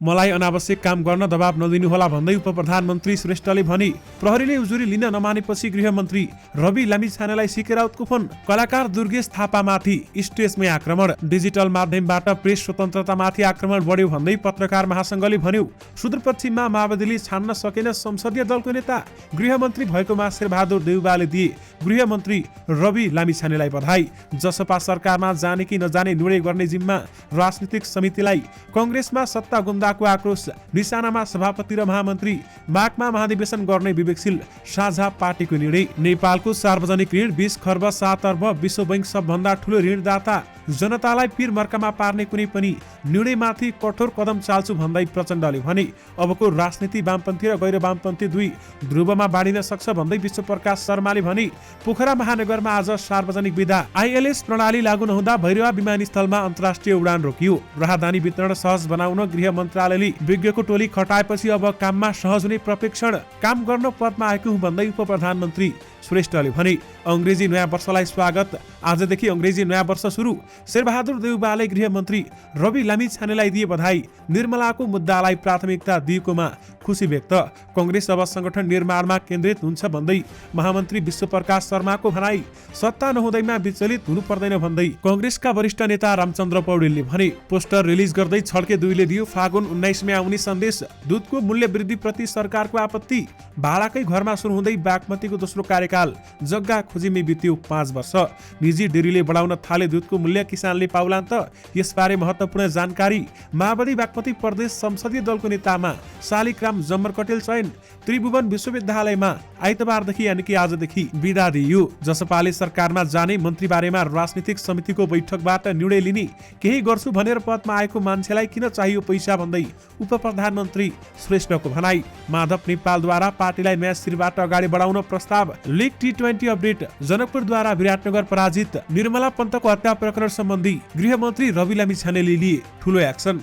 मलाई अनावश्यक काम गर्न दबाब नदिनुहोला भन्दै उपप्रधानमन्त्री श्रेष्ठले भने। प्रहरीले उजुरी लिन नमानेपछि गृहमन्त्री रवि लामिछानेलाई सिकेराउतको फोन। कलाकार दुर्गेश थापामाथि स्टेजमै आक्रमण। डिजिटल माध्यमबाट प्रेस स्वतन्त्रतामाथि आक्रमण बढ्यो भन्दै पत्रकार महासंघले भन्यो। सुदूरपश्चिममा माओवादीले छान्न सकेन संसदीय दलको नेता। गृहमन्त्री भएकोमा शेरबहादुर देउवाले दिए गृहमन्त्री रवि लामिछानेलाई बधाई। जसपा सरकारमा जाने कि नजाने निर्णय गर्ने जिम्मा राजनीतिक समितिलाई। कांग्रेसमा सत्ता गुम्दाको आक्रोश निशानामा सभापति र महामन्त्री। मागमा महाधिवेशन गर्ने विवेकशील साझा पार्टीको निर्णय। नेपालको सार्वजनिक ऋण 20 खर्ब 7 अर्ब। विश्व बैंक सबभन्दा ठूलो ऋणदाता। जनतालाई पीर मर्कामा पार्ने कुनै पनि निर्णयमाथि कठोर कदम चाल्छु भन्दै प्रचण्डले भने। अबको राजनीति वामपन्थी र गैर वामपन्थी दुई ध्रुवमा बाँडिन सक्छ भन्दै विश्वप्रकाश शर्माले भने। पोखरा महानगरमा आज सार्वजनिक विदा आईएलएस प्रणाली लागू नहुँदा भैरवा विमानस्थलमा अन्तर्राष्ट्रिय उडान रोकियो। राहदानी वितरण सहज बनाउन गृह मन्त्रालयले विज्ञको टोली खटाएपछि अब काममा सहज हुने प्रशिक्षण काम गर्न पदमा आएको हुँ भन्दै उपप्रधानमन्त्री श्रेष्ठले भने। अंग्रेजी नयाँ वर्षलाई स्वागत। आजदेखि अंग्रेजी नयाँ वर्ष सुरु। शेरबहादुर देउवाले गृहमन्त्री रवि लामिछानेलाई दिए बधाई। निर्मलाको मुद्दालाई प्राथमिकता दिएकोमा खुसी व्यक्त। कांग्रेस अब संगठन निर्माणमा केन्द्रित हुन्छ भन्दै महामन्त्री विश्वप्रकाश शर्माको भनाई। सत्ता नहुँदैमा विचलित हुनु पर्दैन भन्दै कांग्रेसका वरिष्ठ नेता रामचन्द्र पौडेलले भने। पोस्टर रिलिज गर्दै छड्के दुईले दियो फागुन 19 मा आउने सन्देश। दूधको मूल्य वृद्धि प्रति सरकारको आपत्ति। भाडाकै घरमा सुरु हुँदै बागमतीको दोस्रो कार्यकाल। जग्गा खोजीमै बित्यो 5 वर्ष। निजी डेरीले बढाउन थाले दूधको मूल्य, किसानले पाउलान् त। यसबारे महत्त्वपूर्ण जानकारी। माओवादी बागमती प्रदेश संसदीय दलको नेतामा शालिग्राम जम्मरकटेल चयन। त्रिभुवन विश्वविद्यालयमा आइतबारदेखि यानि कि आजदेखि बिदा दिइयो। जसपाले सरकारमा जाने मन्त्रीबारेमा राजनीतिक समितिको बैठकबाट निर्णय लिने। केही गर्छु भनेर पदमा आएको मान्छेलाई किन चाहियो पैसा भन्दै उपप्रधानमन्त्री श्रेष्ठको भनाई। माधव नेपालद्वारा पार्टीलाई नयाँ सिरबाट अगाडि बढाउन प्रस्ताव। League T20 update. जनकपुरद्वारा विराटनगर पराजित। निर्मला पन्तको हत्या प्रकरण सम्बन्धी गृहमन्त्री रवि लामिछानेले लिए ठूलो एक्सन।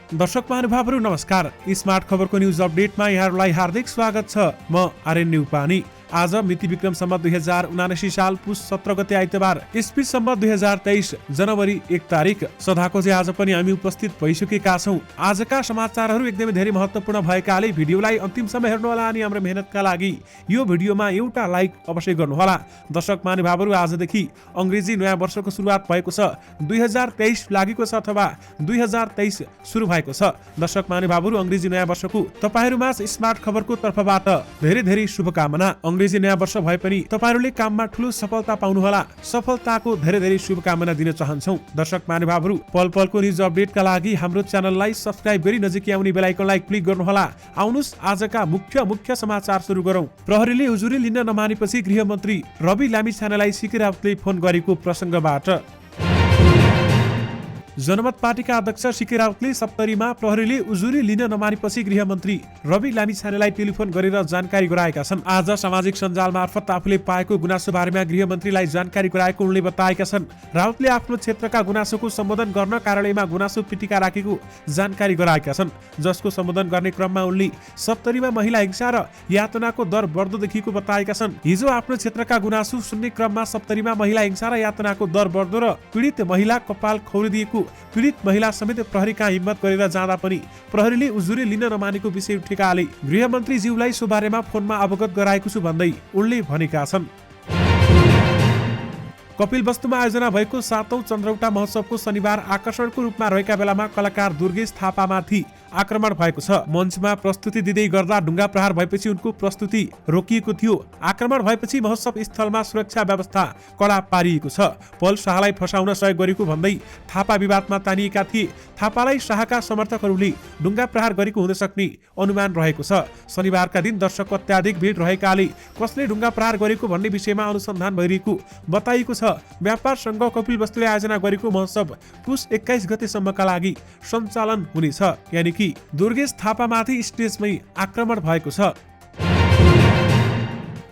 दर्शक महानुभावहरू नमस्कार। स्मार्ट खबरको न्युज अपडेटमा यहाँहरूलाई हार्दिक स्वागत छ। म आर्यन न्युपानी। आज मिति विक्रम सम्वत 2079 साल पुष 17 गते आइतबार। इस्वी सम्वत 2023 जनवरी 1 तारिक। सदाको चाहिँ आज पनि हामी उपस्थित भइसकेका छौँ। आजका समाचारहरू एकदमै धेरै महत्त्वपूर्ण भएकाले भिडियोलाई अन्तिमसम्म हेर्नुहोला अनि हाम्रो मेहनतका लागि यो भिडियोमा एउटा लाइक अवश्य गर्नुहोला। दर्शक महानुभावहरू आजदेखि अंग्रेजी नयाँ वर्षको सुरुवात भएको छ। 2023 लागेको छ अथवा 2023 सुरु भएको छ। दर्शक महानुभावहरू अंग्रेजी नयाँ वर्षको तपाईहरुमा स्मार्ट खबरको तर्फबाट धेरै धेरै शुभकामना। अंग्रेजी नयाँ वर्ष भए पनि तपाईहरुले काममा ठूलो सफलता पाउनुहोला। सफलताको धेरै धेरै शुभकामना दिन चाहन्छौं। दर्शक महानुभावहरू पल पलको न्युज अपडेटका लागि हाम्रो च्यानललाई सब्स्क्राइब गरी नजिकै आउने बेल आइकनलाई क्लिक गर्नुहोला। आउनुस् आजका मुख्य समाचार सुरु गरौं। प्रहरीले उजुरी लिन नमानेपछि गृहमन्त्री रवि लामिछानेलाई सिकेराउतले फोन गरेको प्रसंगबाट। जनमत पार्टीका अध्यक्ष सिकेराउतले सप्तरीमा प्रहरीले उजुरी लिन नमानेपछि गृहमन्त्री रवि लामिछानेलाई टेलिफोन गरेर जानकारी गराएका छन्। आज सामाजिक सञ्जाल मार्फत आफूले पाएको गुनासो बारेमा गृहमन्त्रीलाई जानकारी गराएको उनले बताएका छन्। राउतले आफ्नो क्षेत्रका गुनासोको सम्बोधन गर्न कार्यालयमा गुनासो पिटिका राखेको जानकारी गराएका छन्। जसको सम्बोधन गर्ने क्रममा उनले सप्तरीमा महिला हिंसा र यातनाको दर बढ्दो देखिएको बताएका छन्। हिजो आफ्नो क्षेत्रका गुनासो सुन्ने क्रममा सप्तरीमा महिला हिंसा र यातनाको दर बढ्दो र पीडित महिला कपाल खौरिदिएको पीडित महिला समेत प्रहरीका हिम्मत गरेर जाँदा पनि प्रहरीले उजुरी लिन नमानेको विषय उठेकाले गृहमन्त्रीज्यूलाई सो बारेमा फोनमा अवगत गराएको छु भन्दै उनले भनेका छन्। कपिलवस्तुमा आयोजना भएको 7औं चन्द्रौटा महोत्सवको शनिबार आकर्षणको रूपमा रहेका बेलामा कलाकार दुर्गेश थापामाथि आक्रमण भएको छ। मञ्चमा प्रस्तुति दिँदै गर्दा ढुङ्गा प्रहार भएपछि उनको प्रस्तुति रोकिएको थियो। आक्रमण भएपछि महोत्सव स्थलमा सुरक्षा व्यवस्था कडा पारिएको छ। पल शाहलाई फसाउन सहयोग गरेको भन्दै थापा विवादमा तानिएका थिए। थापालाई शाहका समर्थकहरूले ढुङ्गा प्रहार गरेको हुन सक्ने अनुमान रहेको छ। शनिबारका दिन दर्शकको अत्याधिक भिड रहेकाले कसले ढुङ्गा प्रहार गरेको भन्ने विषयमा अनुसन्धान भइरहेको बताइएको छ। व्यापार संघ कपिलवस्तुले आयोजना गरेको महोत्सव पुष 21 गतेसम्मका लागि सञ्चालन हुनेछ। यानि कि दुर्गेश थापामाथि स्टेजमै आक्रमण भएको छ।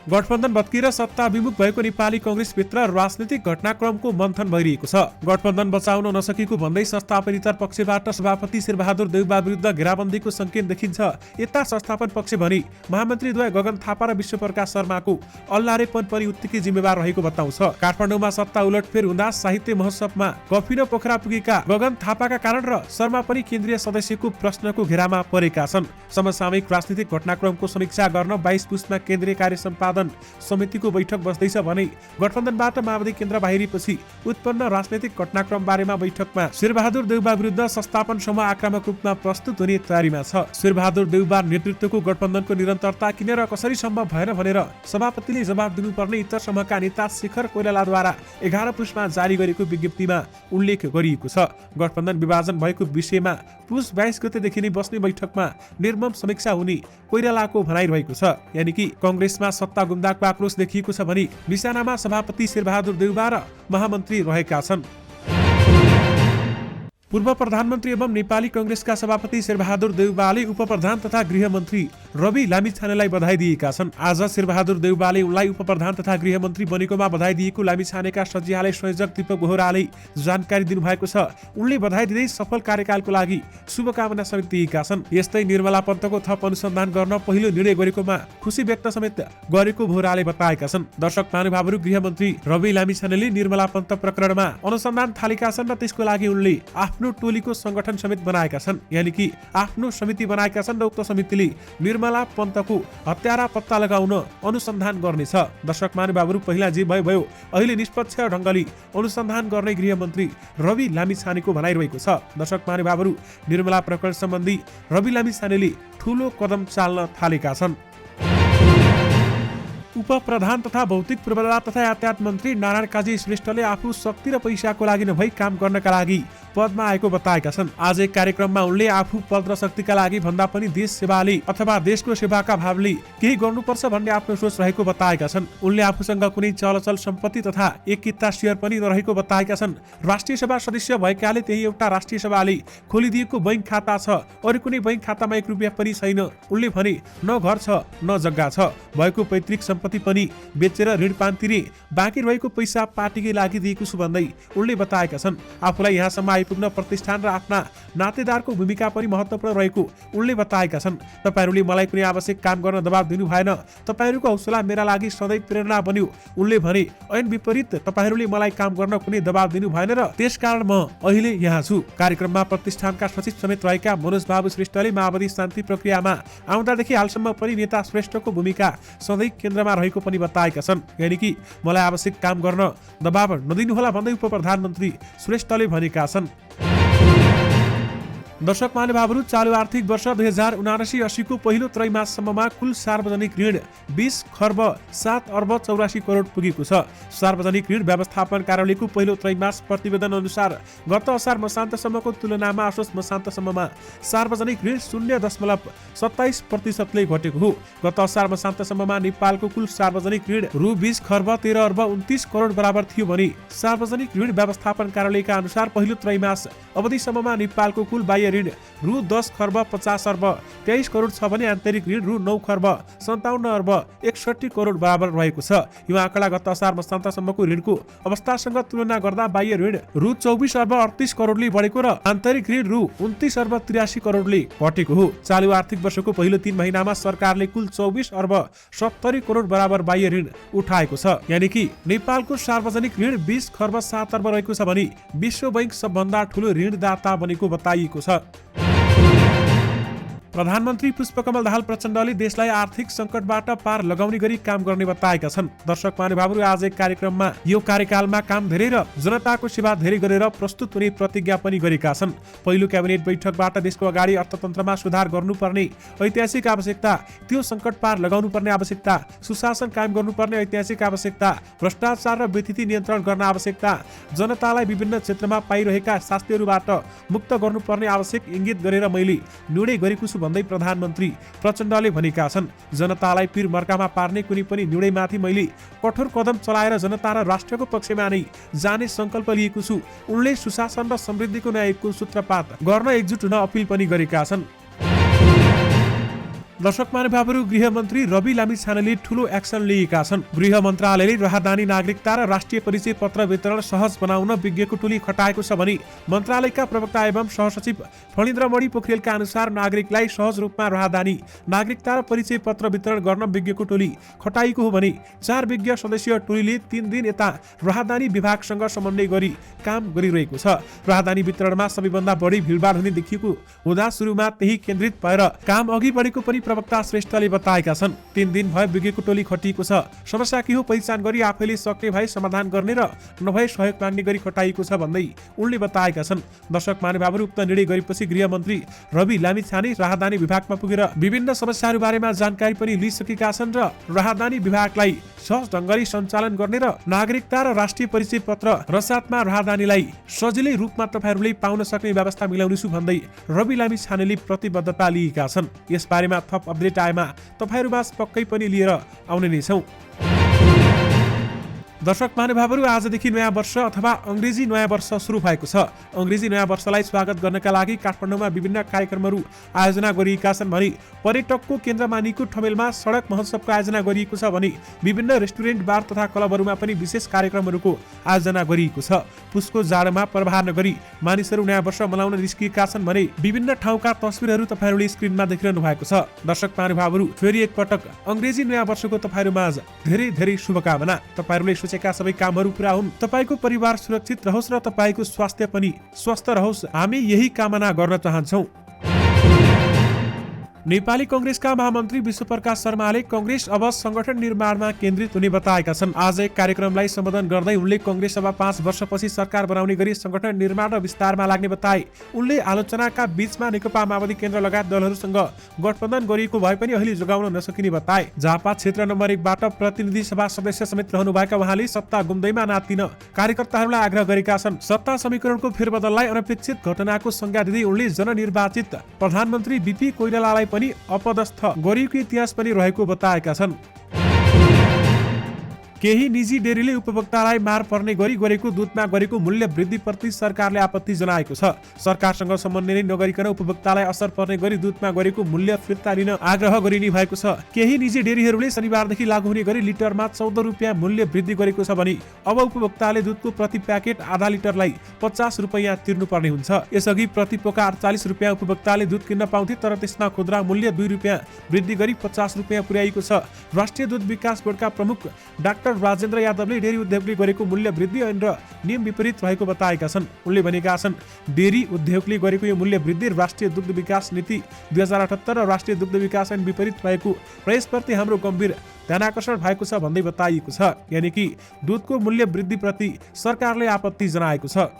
गठबन्धन भत्किएर सत्ता विमुख भएको नेपाली कांग्रेसभित्र राजनीतिक घटनाक्रमको मन्थन भइरहेको छ। गठबन्धन बचाउन नसकेको भन्दै संस्थापनेतर पक्षबाट सभापति शेरबहादुर देउबा विरुद्ध घेराबन्दीको संकेत देखिन्छ। यता संस्थापन पक्ष भनी महामन्त्रीद्वय गगन थापा र विश्वप्रकाश शर्माको अल्लारेपन पनि उत्तिकै जिम्मेवार रहेको बताउँछ। काठमाडौँमा सत्ता उलटफेर हुँदा साहित्य महोत्सवमा कफिन पोखरा पुगेका गगन थापाका कारण र शर्मा पनि केन्द्रीय सदस्यको प्रश्नको घेरामा परेका छन्। समसामयिक राजनीतिक घटनाक्रमको समीक्षा गर्न 22 पुसमा केन्द्रीय कार्य सम्पादन समितिको बैठक बस्दैछ भने गठबन्धनबाट माओवादी केन्द्र बाहिरिएपछि उत्पन्न राजनीतिक घटनाक्रम बारेमा बैठकमा शेरबहादुर देउबा विरुद्ध संस्थापनसम्म आक्रामक रूपमा प्रस्तुत हुने तयारीमा छ। शेरबहादुर देउबा नेतृत्वको गठबन्धनको निरन्तरता किन र कसरी सम्भव भएन भनेर सभापतिले जवाब दिनुपर्ने इतरसम्मका नेता शेखर कोइरालाद्वारा 11 पुसमा जारी गरेको विज्ञप्तिमा उल्लेख गरिएको छ। गठबन्धन विभाजन भएको विषयमा पुस 22 गतेदेखि नै बस्ने बैठकमा निर्मम समीक्षा हुने कोइरालाको भनाइरहेको छ। यानि कि कांग्रेसमा सत्ता गुम्दाको आक्रोश देखिएको छ भने निशानामा सभापति शेरबहादुर देउबा र महामन्त्री रहेका छन्। पूर्व प्रधानमन्त्री एवं नेपाली कांग्रेसका सभापति शेरबहादुर देउबाले उपप्रधान तथा गृहमन्त्री रवि लामिछानेलाई बधाई दिएका छन्। आज शेरबहादुर देउबाले उनलाई उपप्रधान तथा गृहमन्त्री बनेकोमा बधाई दिएको लामिछानेका सचिवालय संयोजक दीपक बोहराले जानकारी दिनुभएको छ। उनले बधाई दिँदै सफल कार्यकालको लागि शुभकामना समेत दिएका छन्। यस्तै निर्मला पन्तको थप अनुसन्धान गर्न पहिलो निर्णय गरेकोमा खुशी व्यक्त समेत गरेको बोहराले बताएका छन्। दर्शक महानुभावहरू, गृहमन्त्री रवि लामिछानेले निर्मला पन्त प्रकरणमा अनुसन्धान थालेका छन् र त्यसको लागि उनले आफ्नो टोलीको संगठन समेत बनाएका छन्। यानि कि आफ्नो समिति बनाएका छन् र उक्त समितिले निर्मला पन्तको हत्यारा पत्ता लगाउन अनुसन्धान गर्नेछ। दर्शक महानुभावहरू, पहिला जे भयो अहिले निष्पक्ष ढङ्गले अनुसन्धान गर्ने गृहमन्त्री रवि लामिछानेको भनाइरहेको छ। दर्शक महानुभावहरू, निर्मला प्रकरण सम्बन्धी रवि लामिछानेले ठूलो कदम चाल्न थालेका छन्। उपप्रधान तथा भौतिक पूर्वाधार तथा यातायात मन्त्री नारायण काजी श्रेष्ठले आफू शक्ति र पैसाको लागि नभई काम गर्नका लागि पदमा आएको बताएका छन्। आज एक कार्यक्रममा उनले आफू पद र शक्तिका लागि भन्दा पनि देश सेवाले अथवा देशको सेवाका भावले केही गर्नुपर्छ भन्ने आफ्नो सोच रहेको बताएका छन्। उनले आफूसँग कुनै चलचल सम्पत्ति तथा एक किता सेयर पनि नरहेको बताएका छन्। राष्ट्रिय सभा सदस्य भएकाले त्यही एउटा राष्ट्रिय सभाले खोलिदिएको बैंक खाता छ, अरू कुनै बैंक खातामा 1 रुपियाँ पनि छैन। उनले भने न घर छ न जग्गा छ, भएको पैतृक सम्पत्ति पनि बेचेर ऋण पान तिरे, बाँकी रहेको पैसा पार्टीकै लागि दिएको छु भन्दै उनले बताएका छन्। आफूलाई यहाँसम्म आइपुग्न प्रतिष्ठान र आफ्ना नातेदारको भूमिका पनि महत्त्वपूर्ण रहेको उनले बताएका छन्। तपाईहरूले मलाई कुनै आवश्यक काम गर्न दबाब दिनु भएन, तपाईहरूको हौसला मेरा लागि सधैँ प्रेरणा बन्यो। उनले भने ऐन विपरीत तपाईहरूले मलाई काम गर्न कुनै दबाब दिनु भएन र त्यसकारण म अहिले यहाँ छु। कार्यक्रममा प्रतिष्ठानका सचिव समेत रहेका मनोज बाबु श्रेष्ठले माओवादी शान्ति प्रक्रियामा आउँदादेखि हालसम्म पनि नेता श्रेष्ठको भूमिका सधैँ केन्द्रमा रहेको पनि बताएका छन्। यानि कि मलाई आवश्यक काम गर्न दबाब नदिनुहोला भन्दै उपप्रधानमन्त्री श्रेष्ठले भनेका छन्। दर्शक महानुभावहरू, चालु आर्थिक वर्ष 2079-80 को पहिलो त्रैमाससम्ममा कुल सार्वजनिक ऋण 20 खर्ब 7 अर्ब 84 करोड पुगेको छ। सार्वजनिक ऋण व्यवस्थापन कार्यालयको पहिलो त्रैमास प्रतिवेदन अनुसार गत असार मसान्तसम्मको तुलनामा असोज मसान्तसम्ममा सार्वजनिक ऋण 0.27% घटेको हो। गत असार मसान्तसम्ममा नेपालको कुल सार्वजनिक ऋण रु 20 खर्ब 13 अर्ब 29 करोड बराबर थियो भने सार्वजनिक ऋण व्यवस्थापन कार्यालयका अनुसार पहिलो त्रैमास अवधिसम्ममा नेपालको कुल बाह्य ऋण रु 10 खर्ब 50 अर्ब 23 करोड छ भने आन्तरिक ऋण रु 9 खर्ब 57 अर्ब 61 करोड बराबर रहेको छ। यो आँकडा गत असार मसान्तसम्मको ऋणको अवस्थासँग तुलना गर्दा बाह्य ऋण रु 24 अर्ब 38 करोडले बढेको र आन्तरिक ऋण रु 29 अर्ब 83 करोडले घटेको हो। चालु आर्थिक वर्षको पहिलो 3 महिनामा सरकारले कुल 24 अर्ब 70 करोड बराबर बाह्य ऋण उठाएको छ। यानि कि नेपालको सार्वजनिक ऋण 20 खर्ब 7 अर्ब रहेको छ भने विश्व बैंक सबभन्दा ठूलो ऋणदाता बनेको बताइएको छ। प्रधानमन्त्री पुष्पकमल दाहाल प्रचण्डले देशलाई आर्थिक संकटबाट पार लगाउने गरी काम गर्ने बताएका छन्। दर्शक महानुभावहरू, आज एक कार्यक्रममा यो कार्यकालमा काम धेरै र जनताको सेवा धेरै गरेर प्रस्तुत हुने प्रतिज्ञा पनि गरेका छन्। पहिलो क्याबिनेट बैठकबाट देशको अगाडि अर्थतन्त्रमा सुधार गर्नुपर्ने ऐतिहासिक आवश्यकता, त्यो संकट पार लगाउनु पर्ने आवश्यकता, सुशासन कायम गर्नुपर्ने ऐतिहासिक आवश्यकता, भ्रष्टाचार र व्यथिति नियन्त्रण गर्न आवश्यकता, जनतालाई विभिन्न क्षेत्रमा पाइरहेका शास्तिहरूबाट मुक्त गर्नुपर्ने आवश्यक इङ्गित गरेर मैले निर्णय गरेको छु भन्दै प्रधानमन्त्री प्रचण्डले भनेका छन्। जनतालाई पीर मर्कामा पार्ने कुनै पनि निर्णयमाथि मैले कठोर कदम चलाएर जनता र राष्ट्रको पक्षमा नै जाने संकल्प लिएको छु। उनले सुशासन र समृद्धिको नयाँ युगको सूत्रपात गर्न एकजुट हुन अपिल पनि गरेका छन्। दर्शक महानुभावहरू, गृहमन्त्री रवि लामिछानेले ठूलो एक्सन लिएका छन्। गृह मन्त्रालयले राहदानी नागरिकता र राष्ट्रिय परिचय पत्र वितरण सहज बनाउन विज्ञको टोली खटाएको छ भने मन्त्रालयका प्रवक्ता एवं सहसचिव फणिन्द्रमणि पोखरेलका अनुसार नागरिकलाई सहज रूपमा राहदानी नागरिकता र परिचय पत्र वितरण गर्न विज्ञको टोली खटाइएको हो भने 4 विज्ञ सदस्यीय टोलीले 3 दिन यता राहदानी विभागसँग समन्वय गरी काम गरिरहेको छ। राहदानी वितरणमा सबैभन्दा बढी भिडभाड हुने देखिएको हुँदा सुरुमा त्यही केन्द्रित भएर काम अघि बढेको पनि प्रवक्ता श्रेष्ठले बताएका छन्। 3 दिन भए विज्ञको टोली खटिएको छ। समस्या के हो पहिचान गरी आफैले सक्ने भए समाधान गर्ने र नभए सहयोग माग्ने गरी खटाइएको छ भन्दै उनले बताएका छन्। दर्शक महानुभावहरू, उक्त निर्णय गरेपछि गृहमन्त्री रवि लामिछाने राहदानी विभागमा पुगेर विभिन्न समस्याहरू बारेमा जानकारी पनि लिइसकेका छन् र राहदानी विभागलाई सहज ढङ्गले सञ्चालन गर्ने र नागरिकता र राष्ट्रिय परिचय पत्र र साथमा राहदानीलाई सजिलै रूपमा तपाईहरूले पाउन सक्ने व्यवस्था मिलाउनेछु भन्दै रवि लामिछानेले प्रतिबद्धता लिएका छन्। यस बारेमा थप अपडेट आएमा तपाईहरूमा पक्कै पनि लिएर आउने नै छौं। दर्शक महानुभावहरू, आजदेखि नयाँ वर्ष अथवा अंग्रेजी नयाँ वर्ष सुरु भएको छ। अंग्रेजी नयाँ वर्षलाई स्वागत गर्नका लागि काठमाडौँमा विभिन्न कार्यक्रमहरू आयोजना गरिएका छन् भने पर्यटकको केन्द्र मानिएको ठमेलमा सडक महोत्सवको आयोजना गरिएको छ भने विभिन्न रेस्टुरेन्ट, बार तथा क्लबहरूमा पनि विशेष कार्यक्रमहरूको आयोजना गरिएको छ। पुसको जाडोमा प्रभाव नगरी मानिसहरू नयाँ वर्ष मनाउन निस्किएका छन् भने विभिन्न ठाउँका तस्बिरहरू तपाईहरूले स्क्रिनमा देखिरहनु भएको छ। दर्शक महानुभावहरू, फेरि एकपटक अंग्रेजी नयाँ वर्षको तपाईहरूमाझ धेरै धेरै शुभकामना। तपाईहरूले सोचेका सबै कामहरू पूरा हुन्, तपाईको परिवार सुरक्षित रहोस् र तपाईको स्वास्थ्य पनि स्वस्थ रहोस्, हामी यही कामना गर्न चाहन्छौं। नेपाली कांग्रेसका महामन्त्री विश्वप्रकाश शर्माले कांग्रेस अब संगठन निर्माणमा केन्द्रित हुने बताएका छन्। आज एक कार्यक्रमलाई सम्बोधन गर्दै उनले कांग्रेस अब 5 वर्षपछि सरकार बनाउने गरी संगठन निर्माण र विस्तारमा लाग्ने बताए। उनले आलोचनाका बीचमा नेकपा माओवादी केन्द्र लगायत दलहरूसँग गठबन्धन गरिएको भए पनि अहिले जोगाउन नसकिने बताए। झापा क्षेत्र नम्बर 1 बाट प्रतिनिधि सभा सदस्य समेत रहनुभएका उहाँले सत्ता गुम्दैमा नातिन कार्यकर्ताहरूलाई आग्रह गरेका छन्। सत्ता समीकरणको फेरबदललाई अनपेक्षित घटनाको संज्ञा दिँदै उनले जननिर्वाचित प्रधानमन्त्री बीपी कोइरालालाई पनि अपदस्थ गरिएको इतिहास पनि रहेको बताएका छन्। केही निजी डेरीले उपभोक्तालाई मार पर्ने गरी गरेको दुधमा गरेको मूल्य वृद्धि प्रति सरकारले आपत्ति जनाएको छ। सरकारसँग समन्वय नगरिकन उपभोक्तालाई असर पर्ने गरी दुधमा गरेको मूल्य फिर्ता लिन आग्रह गरिने भएको छ। केही निजी डेरीहरूले शनिबारदेखि लागू हुने गरी लिटरमा 14 रुपियाँ मूल्य वृद्धि गरेको छ भने अब उपभोक्ताले दुधको प्रति प्याकेट आधा लिटरलाई 50 रुपियाँ तिर्नुपर्ने हुन्छ। यसअघि प्रति पोका 48 रुपियाँ उपभोक्ताले दुध किन्न पाउँथे, तर त्यसमा खुद्रा मूल्य 2 रुपियाँ वृद्धि गरी 50 रुपियाँ पुर्याइएको छ। राष्ट्रिय दुध विकास बोर्डका प्रमुख डाक्टर राजेन्द्र यादवले डेरी उद्योगले गरेको मूल्य वृद्धि ऐन र नियम विपरीत रहेको बताएका छन्। उनले भनेका छन्, डेरी उद्योगले गरेको यो मूल्य वृद्धि राष्ट्रिय दुग्ध विकास नीति 2078 र राष्ट्रिय दुग्ध विकास ऐन विपरीत रहेको र यसप्रति हाम्रो गम्भीर ध्यानाकर्षण भएको छ भन्दै बताइएको छ। यानि कि दुधको मूल्य वृद्धि प्रति सरकारले आपत्ति जनाएको छ।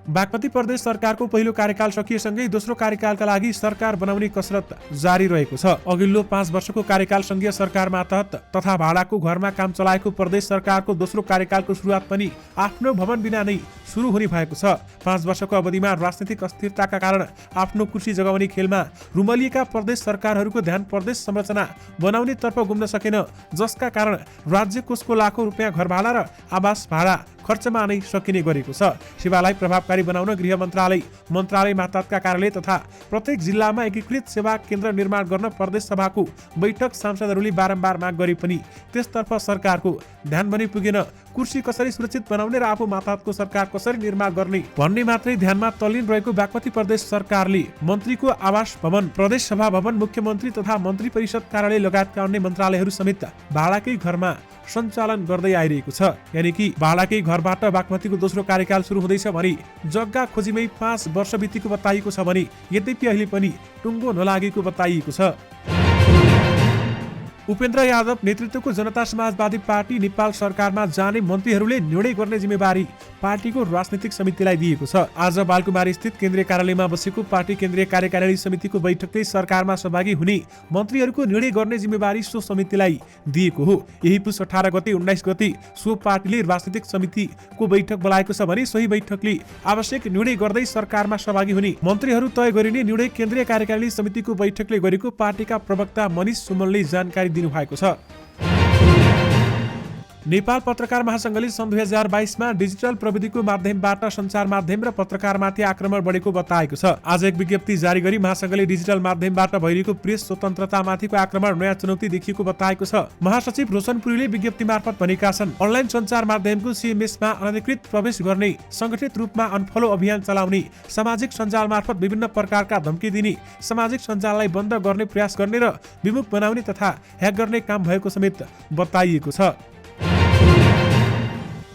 बागमती प्रदेश सरकारको पहिलो कार्यकाल सकिएसँगै दोस्रो कार्यकालका लागि सरकार बनाउने कसरत जारी रहेको छ। अघिल्लो 5 वर्षको कार्यकाल संघीय सरकार मातहत तथा भाडाको घरमा काम चलाएको प्रदेश सरकारको दोस्रो कार्यकालको सुरुवात पनि आफ्नो भवन बिना नै सुरु हुने भएको छ। 5 वर्षको अवधिमा राजनीतिक अस्थिरताका कारण आफ्नो कुर्सी जगाउने खेलमा रुमलिएका प्रदेश सरकारहरूको ध्यान प्रदेश संरचना बनाउने तर्फ घुम्न सकेन, जसका कारण राज्य कोषको लाखौं रुपियाँ घर भाडा र आवास भाडा खर्चमा नै सकिने गरेको छ। सेवालाई प्रभावकारी बनाउन गृह मन्त्रालय मातहतका कार्यालय तथा प्रत्येक जिल्लामा एकीकृत सेवा केन्द्र निर्माण गर्न प्रदेश सभाको बैठक सांसदहरूले बारम्बार माग गरे पनि त्यसतर्फ सरकारको ध्यान पनि पुगेन। कुर्सी कसरी सुरक्षित बनाउने र आफू मातहतको सरकार कसरी निर्माण गर्ने भन्ने मात्रै ध्यानमा तल्लीन रहेको बागमती प्रदेश सरकारले मन्त्रीको आवास भवन, प्रदेश सभा भवन, मुख्यमन्त्री तथा मन्त्री परिषद कार्यालय लगायतका अन्य मन्त्रालयहरू समेत भाडाकै घरमा सञ्चालन गर्दै आइरहेको छ। यानि कि भाडाकै घरबाट बागमतीको दोस्रो कार्यकाल सुरु हुँदैछ भने जग्गा खोजीमै 5 वर्ष बितेको बताइएको छ भने यद्यपि अहिले पनि टुङ्गो नलागेको बताइएको छ। उपेन्द्र यादव नेतृत्वको जनता समाजवादी पार्टी नेपाल सरकारमा जाने मन्त्रीहरूले निर्णय गर्ने जिम्मेवारी पार्टीको राजनीतिक समितिलाई दिएको छ। आज बालकुमारी स्थित केन्द्रीय कार्यालयमा बसेको पार्टी केन्द्रीय कार्यकारिणी समितिको बैठकले सरकारमा सहभागी हुने मन्त्रीहरूको निर्णय गर्ने जिम्मेवारी सो समितिलाई दिएको हो। यही पुस 18 गते 19 गते सो पार्टीले राजनीतिक समितिको बैठक बोलाएको छ भने सोही बैठकले आवश्यक निर्णय गर्दै सरकारमा सहभागी हुने मन्त्रीहरू तय गरिने निर्णय केन्द्रीय कार्यकारिणी समितिको बैठकले गरेको पार्टीका प्रवक्ता मनिष सुमनले जानकारी दिनुभएको छ। नेपाल पत्रकार महासंघले सन् 2022मा डिजिटल प्रविधिको माध्यमबाट सञ्चार माध्यम र पत्रकारमाथि आक्रमण बढेको बताएको छ। आज एक विज्ञप्ति जारी गरी महासंघले डिजिटल माध्यमबाट भइरहेको प्रेस स्वतन्त्रतामाथिको आक्रमण नयाँ चुनौती देखिएको बताएको छ। महासचिव रोशन पुरीले विज्ञप्ति मार्फत भनेका छन्, अनलाइन सञ्चार माध्यमको सीएमएसमा अनधिकृत प्रवेश गर्ने, संगठित रूपमा अनफलो अभियान चलाउने, सामाजिक सञ्जाल मार्फत विभिन्न प्रकारका धम्की दिने, सामाजिक सञ्जाललाई बन्द गर्ने प्रयास गर्ने र विमुख बनाउने तथा ह्याक गर्ने काम भएको समेत बताइएको छ।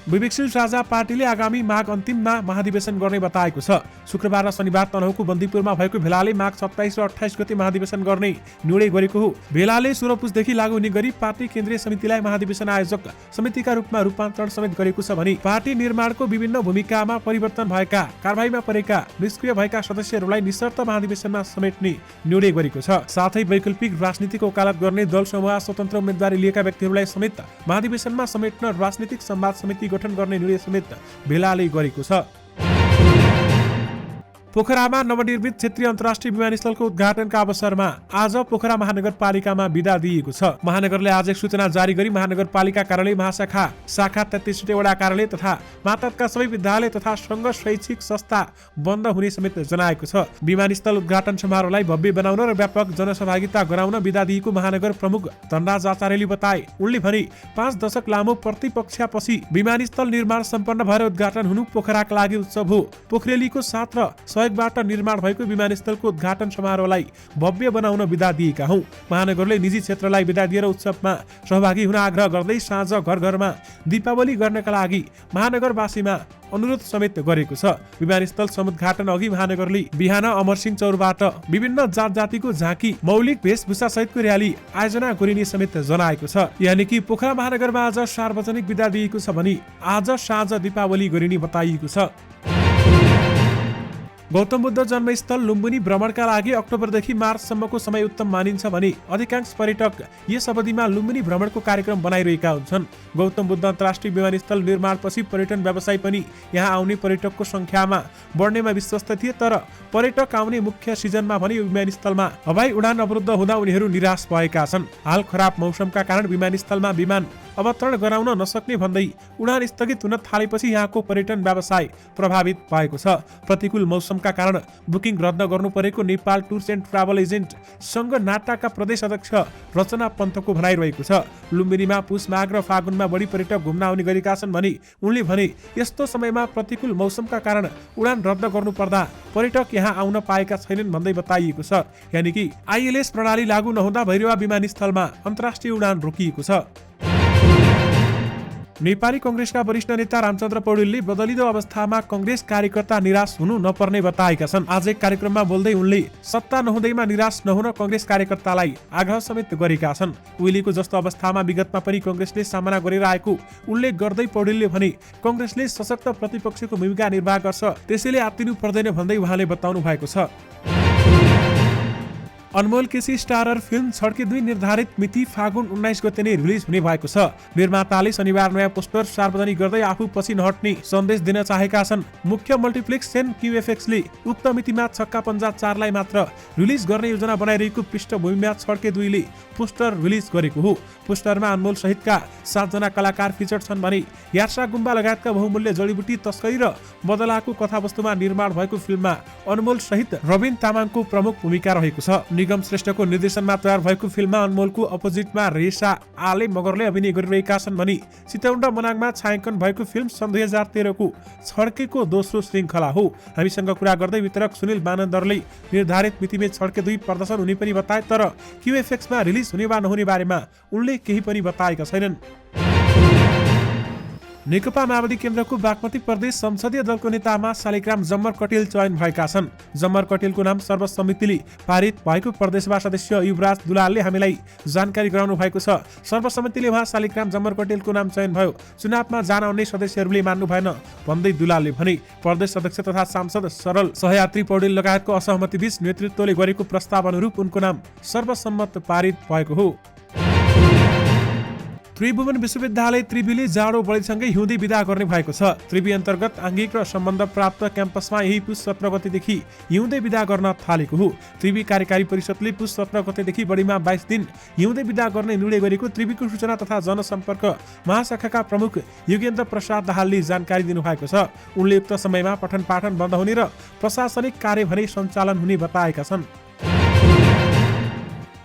विवेकशील साझा पार्टीले आगामी माघ अन्तिममा महाधिवेशन गर्ने बताएको छ। शुक्रबार र शनिबार तनहुँको बन्दीपुरमा भएको भेलाले माघ 27 र 28 गते महाधिवेशन गर्ने निर्णय गरेको हो। भेलाले 16 पुसदेखि लागू हुने गरी पार्टी केन्द्रीय समितिलाई महाधिवेशन आयोजक समितिका रूपमा रूपान्तरण समेत गरेको छ भने पार्टी निर्माणको विभिन्न भूमिकामा परिवर्तन भएका, कारबाहीमा परेका, निष्क्रिय भएका सदस्यहरूलाई निशर्त महाधिवेशनमा समेट्ने निर्णय गरेको छ। साथै वैकल्पिक राजनीतिक वकालत गर्ने दल समूह, स्वतन्त्र उम्मेदवारी लिएका व्यक्तिहरूलाई समेत महाधिवेशनमा समेट्न राजनीतिक संवाद समिति गठन गर्ने निर्णय समेत भेलाले गरेको छ। पोखरामा नवनिर्मित क्षेत्रीय अन्तर्राष्ट्रिय विमानस्थलको उद्घाटनका अवसरमा आज पोखरा महानगरपालिकामा बिदा दिएको छ। महानगरले आज एक सूचना जारी गरी महानगरपालिका कार्यालय, महाशाखा, शाखा 33 वटा कार्यालय तथा मातहतका सबै विद्यालय तथा संघ शैक्षिक संस्था बन्द हुने समेत जनाएको छ। विमानस्थल उद्घाटन समारोहलाई भव्य बनाउन र व्यापक जनसहभागिता गराउन बिदा दिएको महानगर प्रमुख धनराज आचार्यले बताए। उनले भने 5 दशक लामो प्रतिपक्षपछि विमानस्थल निर्माण सम्पन्न भएर उद्घाटन हुनु पोखराका लागि उत्सव हो। पोखरेलीको साथ र सहयोगबाट निर्माण भएको विमानस्थलको उद्घाटन समारोहलाई भव्य बनाउन बिदा दिएका हौं। महानगरले निजी क्षेत्रलाई बिदा दिएर उत्सवमा सहभागी हुन आग्रह गर्दै साँझ घर घरमा दीपावली गर्नका लागि महानगरवासीमा अनुरोध समेत गरेको छ। विमानस्थल समुद्घाटन अघि महानगरले बिहान अमरसिंह चौरबाट विभिन्न जात जातिको झाँकी, मौलिक वेशभूषा सहितको र्याली आयोजना गरिने समेत जनाएको छ। यानि कि पोखरा महानगरमा आज सार्वजनिक बिदा दिएको छ भने आज साँझ दीपावली गरिने बताइएको छ। गौतम बुद्ध जन्मस्थल लुम्बिनी भ्रमणका लागि अक्टोबरदेखि मार्चसम्मको समय उत्तम मानिन्छ भने अधिकांश पर्यटक यस अवधिमा लुम्बिनी भ्रमणको कार्यक्रम बनाइरहेका हुन्छन्। गौतम बुद्ध अन्तर्राष्ट्रिय विमानस्थल निर्माणपछि पर्यटन व्यवसाय पनि यहाँ आउने पर्यटकको संख्यामा बढ्नेमा विश्वस्त थिए, तर पर्यटक आउने मुख्य सिजनमा भने विमानस्थलमा हवाई उडान अवरुद्ध हुँदा उनीहरू निराश भएका छन्। हाल खराब मौसमका कारण विमानस्थलमा विमान अवतरण गराउन नसक्ने भन्दै उडान स्थगित हुन थालेपछि यहाँको पर्यटन व्यवसाय प्रभावित भएको छ। प्रतिकूल मौसमका कारण बुकिङ रद्द गर्नु परेको Nepal tours and travel agent संघ नाटाका प्रदेश अध्यक्ष रचना पन्तको भनाइरहेको छ। लुम्बिनीमा पुष, माघ र फागुनमा बढी पर्यटक घुम्न आउने गरेका छन् भने उनले भने यस्तो समयमा प्रतिकूल मौसमका कारण उडान रद्द गर्नु पर्दा पर्यटक यहाँ आउन पाएका छैनन् भन्दै बताइएको छ। यानि कि आइएलएस प्रणाली लागू नहुँदा भैरवा विमानस्थलमा अन्तर्राष्ट्रिय उडान रोकिएको छ। नेपाली कंग्रेसका वरिष्ठ नेता रामचन्द्र पौडेलले बदलिदो अवस्थामा कंग्रेस कार्यकर्ता निराश हुनु नपर्ने बताएका छन्। आज एक कार्यक्रममा बोल्दै उनले सत्ता नहुँदैमा निराश नहुन कंग्रेस कार्यकर्तालाई आग्रह समेत गरेका छन्। उहिलेको जस्तो अवस्थामा विगतमा पनि कंग्रेसले सामना गरेर आएको उल्लेख गर्दै पौडेलले भने कंग्रेसले सशक्त प्रतिपक्षको भूमिका निर्वाह गर्छ, त्यसैले आत्तिनु पर्दैन भन्दै उहाँले बताउनु भएको छ। अनमोल केसी स्टारर फिल्म छड्के 2 निर्धारित मिति फागुन 19 गते नै रिलिज हुने भएको छ। निर्माताले शनिबार नयाँ पोस्टर सार्वजनिक गर्दै आफू पछि नहट्ने सन्देश दिन चाहेका छन्। मुख्य मल्टिप्लेक्स चेन क्युएफएक्सले उक्त मितिमा छक्का पञ्जा 4 लाई मात्र रिलिज गर्ने योजना बनाइरहेको पृष्ठभूमिमा छड्के 2 ले पोस्टर रिलिज गरेको हो। पोस्टरमा अनमोल सहितका 7 जना कलाकार फिचर छन् भने यार्सा गुम्बा लगायतका बहुमूल्य जडीबुटी तस्करी र बदलाको कथावस्तुमा निर्माण भएको फिल्ममा अनमोल सहित रबिन तामाङको प्रमुख भूमिका रहेको छ। निगम श्रेष्ठको निर्देशनमा तयार भएको फिल्ममा अनमोलको अपोजिटमा रेशा आले मगरले अभिनय गरिरहेका छन् भने चितौन र मनाङमा छायाङ्कन भएको फिल्म सन् 2013 को छड्केको दोस्रो श्रृङ्खला हो। हामीसँग कुरा गर्दै वितरक सुनिल बानन्दरले निर्धारित मितिमै छड्के 2 प्रदर्शन हुने पनि बताए, तर क्युएफएक्समा रिलिज हुने वा नहुने बारेमा उनले केही पनि बताएका छैनन्। नेकपा माओवादी केन्द्रको बागमती प्रदेश संसदीय दलको नेतामा शालिग्राम जम्मर कटेल चयन भएका छन्। जम्मर कटेलको नाम सर्वसम्मतिले पारित भएको प्रदेशसभा सदस्य युवराज दुलालले हामीलाई जानकारी गराउनु भएको छ। सर्वसम्मतिले उहाँ शालिग्राम जम्मर कटेलको नाम चयन भयो। चुनावमा जान आउने सदस्यहरूले मान्नु भएन भन्दै दुलालले भने प्रदेश अध्यक्ष तथा सांसद सरल सहयात्री पौडेल लगायतको असहमतिबीच नेतृत्वले गरेको प्रस्ताव अनुरूप उनको नाम सर्वसम्मत पारित भएको हो। त्रिभुवन विश्वविद्यालय त्रिवीले जाडो बढीसँगै हिउँदै विदा गर्ने भएको छ। त्रिवी अन्तर्गत आङ्गिक र सम्बन्ध प्राप्त क्याम्पसमा यही पुस 17 गतेदेखि हिउँदै विदा गर्न थालेको हो। त्रिवी कार्यकारी परिषदले पुस 17 गतेदेखि बढीमा 22 दिन हिउँदै विदा गर्ने निर्णय गरेको त्रिवीको सूचना तथा जनसम्पर्क महाशाखाका प्रमुख योगेन्द्र प्रसाद दाहालले जानकारी दिनुभएको छ। उनले उक्त समयमा पठन पाठन बन्द हुने र प्रशासनिक कार्य भने सञ्चालन हुने बताएका छन्।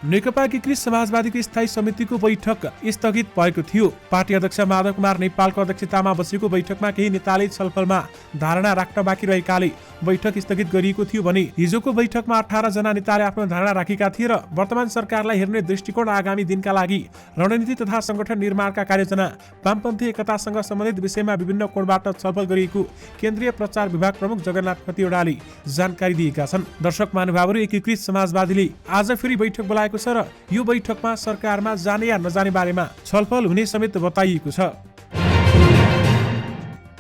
नेकपा एकीकृत समाजवादीको स्थायी समितिको बैठक स्थगित भएको थियो। पार्टी अध्यक्ष माधव कुमार नेपालको अध्यक्षतामा बसेको बैठकमा केही नेताले छलफलमा धारणा राख्न बाँकी रहेकाले बैठक स्थगित गरिएको थियो भने हिजोको बैठकमा 18 जना नेताले आफ्नो धारणा राखेका थिए र वर्तमान सरकारलाई हेर्ने दृष्टिकोण आगामी दिनका लागि रणनीति तथा संगठन निर्माणका कार्ययोजना वामपन्थी एकतासँग सम्बन्धित विषयमा विभिन्न कोणबाट छलफल गरिएको केन्द्रीय प्रचार विभाग प्रमुख जगन्नाथ खतिवडाले जानकारी दिएका छन्। दर्शक महानुभावहरू, एकीकृत समाजवादीले आज फेरि बैठक बोलाएको छ र यो बैठकमा सरकारमा जाने या नजाने बारेमा छलफल हुने समेत बताइएको छ।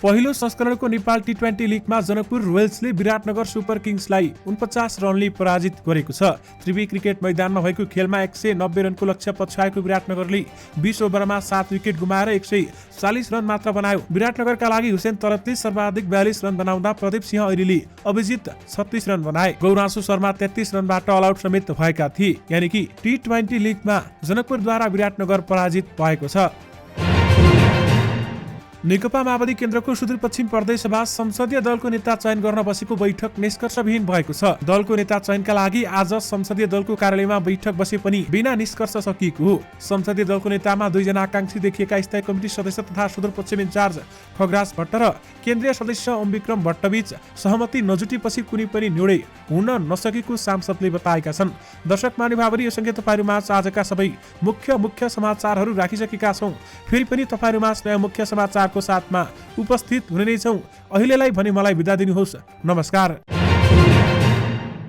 पहिलो संस्करणको नेपाल टी20 लिगमा जनकपुर रोयल्सले विराटनगर सुपर किङ्सलाई 49 रनले पराजित गरेको छ। त्रिवी क्रिकेट मैदानमा भएको खेलमा 190 रनको लक्ष्य पछ्याएको विराटनगरले 20 ओभरमा 7 विकेट गुमाएर 140 रन मात्र बनायो। विराटनगरका लागि हुसेन तरतले सर्वाधिक 42 रन बनाउँदा प्रदीप सिंह ऐरीले अभिजित 36 रन बनाए। गौरांशु शर्मा 33 रनबाट अल आउट समेत भएका थिए। यानि कि टी20 लिगमा जनकपुरद्वारा विराटनगर पराजित भएको छ। नेकपा माओवादी केन्द्रको सुदूरपश्चिम प्रदेश सभा संसदीय दलको नेता चयन गर्न बसेको बैठक निष्कर्षविहीन भएको छ। दलको नेता चयनका लागि आज संसदीय दलको कार्यालयमा बैठक बसे पनि बिना निष्कर्ष सकिएको हो। संसदीय दलको नेतामा 2 जना आकांक्षी देखिएका स्थायी कमिटी सदस्य तथा सुदूरपश्चिम इन्चार्ज खगराज भट्ट र केन्द्रीय सदस्य ओमविक्रम भट्टबीच सहमति नजुटेपछि कुनै पनि निर्णय हुन नसकेको सांसदले बताएका छन्। दर्शक महानुभावहरू, यो सँगै तपाईँहरूमा आजका सबै मुख्य समाचारहरू राखिसकेका छौँ। फेरि पनि तपाईँहरूमा नयाँ मुख्य समाचार को साथमा उपस्थित हुने नै छौं। अहिलेलाई भने मलाई बिदा दिनुहोस्। नमस्कार।